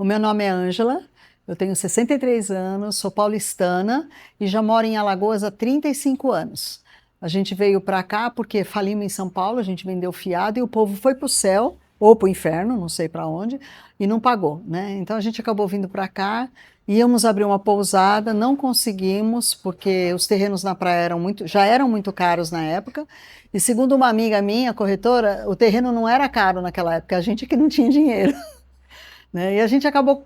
O meu nome é Ângela, eu tenho 63 anos, sou paulistana e já moro em Alagoas há 35 anos. A gente veio para cá porque falimos em São Paulo, a gente vendeu fiado e o povo foi para o céu, ou para o inferno, não sei para onde, e não pagou, né? Então a gente acabou vindo para cá, íamos abrir uma pousada, não conseguimos, porque os terrenos na praia já eram muito caros na época, e segundo uma amiga minha, corretora, o terreno não era caro naquela época, a gente que não tinha dinheiro. Né? E a gente acabou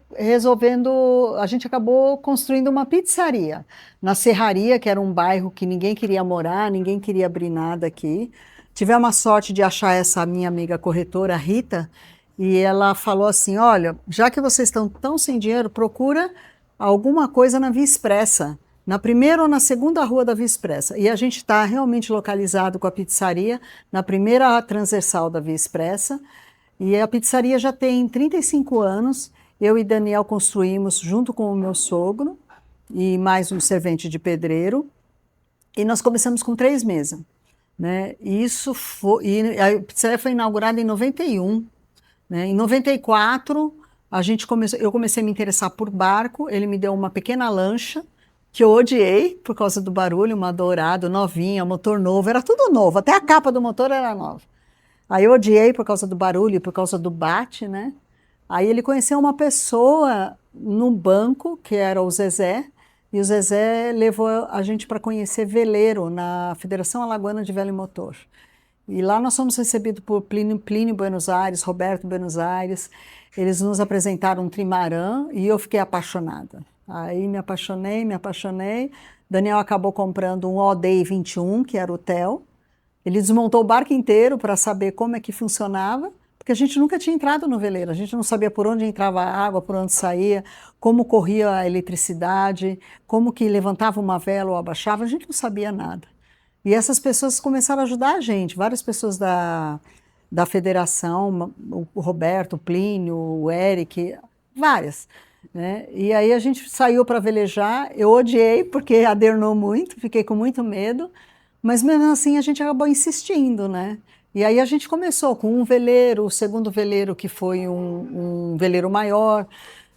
construindo uma pizzaria na Serraria, que era um bairro que ninguém queria morar, ninguém queria abrir nada aqui. Tivemos a sorte de achar essa minha amiga corretora, Rita, e ela falou assim: olha, já que vocês estão tão sem dinheiro, procura alguma coisa na Via Expressa, na primeira ou na segunda rua da Via Expressa. E a gente está realmente localizado com a pizzaria na primeira transversal da Via Expressa. E a pizzaria já tem 35 anos. Eu e Daniel construímos junto com o meu sogro e mais um servente de pedreiro. E nós começamos com 3 mesas, né? E a pizzaria foi inaugurada em 91, né? Em 94 eu comecei a me interessar por barco. Ele me deu uma pequena lancha que eu odiei por causa do barulho, uma dourada, novinha, motor novo, era tudo novo, até a capa do motor era nova. Aí eu odiei por causa do barulho, por causa do bate, né? Aí ele conheceu uma pessoa no banco, que era o Zezé, e o Zezé levou a gente para conhecer veleiro na Federação Alagoana de Vela e Motor. E lá nós fomos recebidos por Plínio Buenos Aires, Roberto Buenos Aires. Eles nos apresentaram um trimarã e eu fiquei apaixonada. Aí me apaixonei. Daniel acabou comprando um Odyssey 21, que era o Theo. Ele desmontou o barco inteiro para saber como é que funcionava, porque a gente nunca tinha entrado no veleiro, a gente não sabia por onde entrava a água, por onde saía, como corria a eletricidade, como que levantava uma vela ou abaixava, a gente não sabia nada. E essas pessoas começaram a ajudar a gente, várias pessoas da federação, o Roberto, o Plínio, o Eric, várias. Né? E aí a gente saiu para velejar, eu odiei porque adernou muito, fiquei com muito medo, mas mesmo assim a gente acabou insistindo, né? E aí a gente começou com um veleiro, o segundo veleiro que foi um veleiro maior,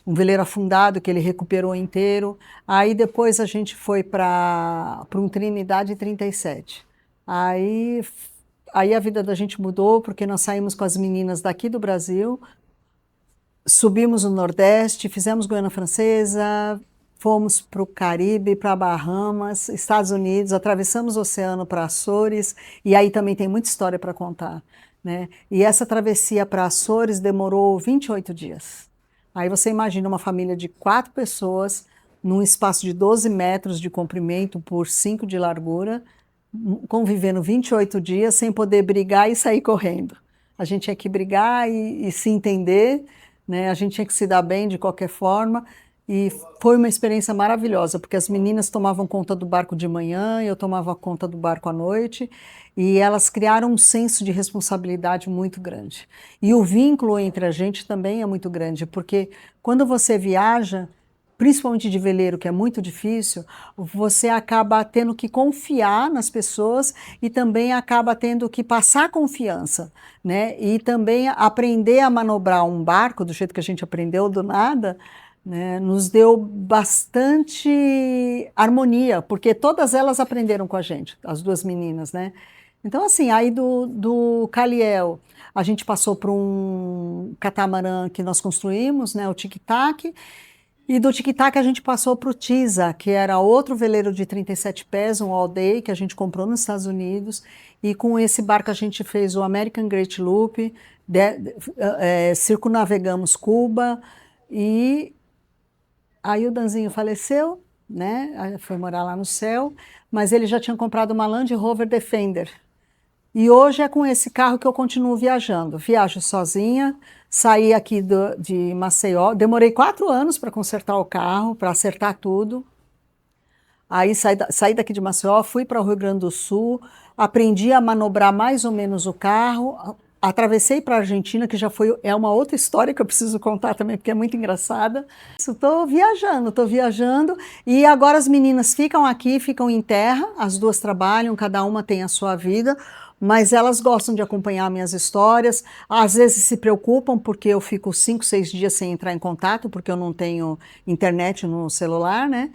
um veleiro afundado que ele recuperou inteiro. Aí depois a gente foi para um Trinidade 37. Aí a vida da gente mudou porque nós saímos com as meninas daqui do Brasil, subimos no Nordeste, fizemos Guiana Francesa, fomos para o Caribe, para Bahamas, Estados Unidos, atravessamos o oceano para Açores, e aí também tem muita história para contar, né? E essa travessia para Açores demorou 28 dias. Aí você imagina uma família de 4 pessoas, num espaço de 12 metros de comprimento por 5 de largura, convivendo 28 dias sem poder brigar e sair correndo. A gente tinha que brigar e se entender, né? A gente tinha que se dar bem de qualquer forma. E foi uma experiência maravilhosa, porque as meninas tomavam conta do barco de manhã, eu tomava conta do barco à noite, e elas criaram um senso de responsabilidade muito grande. E o vínculo entre a gente também é muito grande, porque quando você viaja, principalmente de veleiro, que é muito difícil, você acaba tendo que confiar nas pessoas e também acaba tendo que passar confiança, né? E também aprender a manobrar um barco, do jeito que a gente aprendeu do nada, né, nos deu bastante harmonia, porque todas elas aprenderam com a gente, as 2 meninas, né? Então, assim, aí do Caliel, a gente passou por um catamarã que nós construímos, né, o Tic Tac, e do Tic Tac a gente passou para o Tisa, que era outro veleiro de 37 pés, um all day, que a gente comprou nos Estados Unidos, e com esse barco a gente fez o American Great Loop, circunnavegamos Cuba, e aí o Danzinho faleceu, né? Foi morar lá no céu, mas ele já tinha comprado uma Land Rover Defender. E hoje é com esse carro que eu continuo viajando. Viajo sozinha, saí aqui de Maceió, demorei 4 anos para consertar o carro, para acertar tudo. Aí saí daqui de Maceió, fui para o Rio Grande do Sul, aprendi a manobrar mais ou menos o carro, atravessei para a Argentina, que é uma outra história que eu preciso contar também, porque é muito engraçada. Estou viajando, e agora as meninas ficam aqui, ficam em terra, as 2 trabalham, cada uma tem a sua vida. mas elas gostam de acompanhar minhas histórias, às vezes se preocupam porque eu fico 5, 6 dias sem entrar em contato, porque eu não tenho internet no celular, né?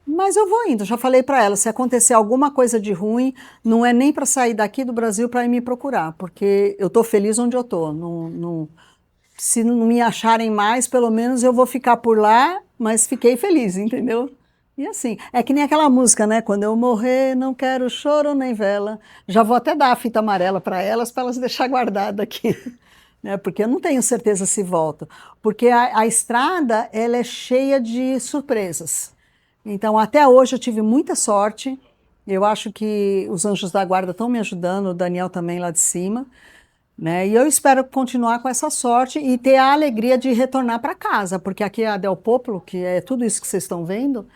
Mas eu vou indo, já falei para ela, se acontecer alguma coisa de ruim, não é nem para sair daqui do Brasil para ir me procurar, porque eu estou feliz onde eu estou. Se não me acharem mais, pelo menos eu vou ficar por lá, mas fiquei feliz, entendeu? E assim, é que nem aquela música, né? Quando eu morrer, não quero choro nem vela. Já vou até dar a fita amarela para elas deixar guardada aqui, né? Porque eu não tenho certeza se volto. Porque a estrada, ela é cheia de surpresas. Então, até hoje eu tive muita sorte. Eu acho que os anjos da guarda estão me ajudando, o Daniel também lá de cima, né? E eu espero continuar com essa sorte e ter a alegria de retornar para casa, porque aqui é a Del Popolo, que é tudo isso que vocês estão vendo,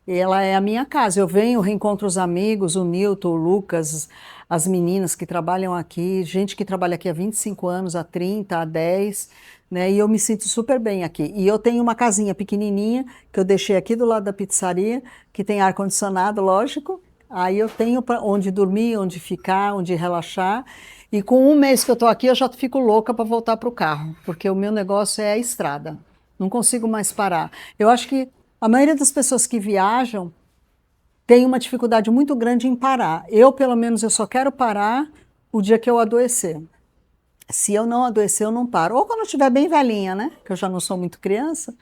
ela é a minha casa. Eu venho, reencontro os amigos, o Nilton, o Lucas, as meninas que trabalham aqui, gente que trabalha aqui há 25 anos, há 30, há 10, né? E eu me sinto super bem aqui. E eu tenho uma casinha pequenininha que eu deixei aqui do lado da pizzaria, que tem ar-condicionado, lógico. Aí eu tenho onde dormir, onde ficar, onde relaxar. E com um mês que eu estou aqui, eu já fico louca para voltar para o carro, porque o meu negócio é a estrada. Não consigo mais parar. Eu acho que a maioria das pessoas que viajam tem uma dificuldade muito grande em parar. Eu, pelo menos, eu só quero parar o dia que eu adoecer. Se eu não adoecer, eu não paro. Ou quando eu estiver bem velhinha, né? Que eu já não sou muito criança,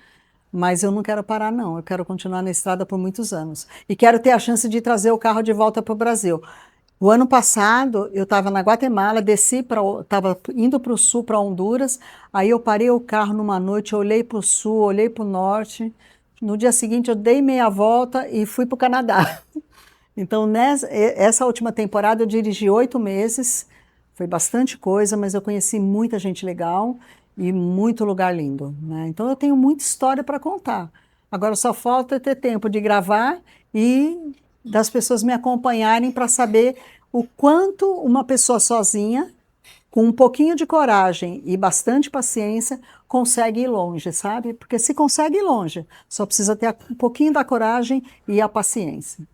mas eu não quero parar, não. Eu quero continuar na estrada por muitos anos. E quero ter a chance de trazer o carro de volta para o Brasil. O ano passado, eu estava na Guatemala, estava indo para o sul, para Honduras, aí eu parei o carro numa noite, olhei para o sul, olhei para o norte, no dia seguinte eu dei meia volta e fui para o Canadá. Então, essa última temporada eu dirigi 8 meses, foi bastante coisa, mas eu conheci muita gente legal e muito lugar lindo, né? Então eu tenho muita história para contar. Agora só falta ter tempo de gravar e das pessoas me acompanharem para saber o quanto uma pessoa sozinha, com um pouquinho de coragem e bastante paciência, consegue ir longe, sabe? Porque se consegue ir longe, só precisa ter um pouquinho da coragem e a paciência.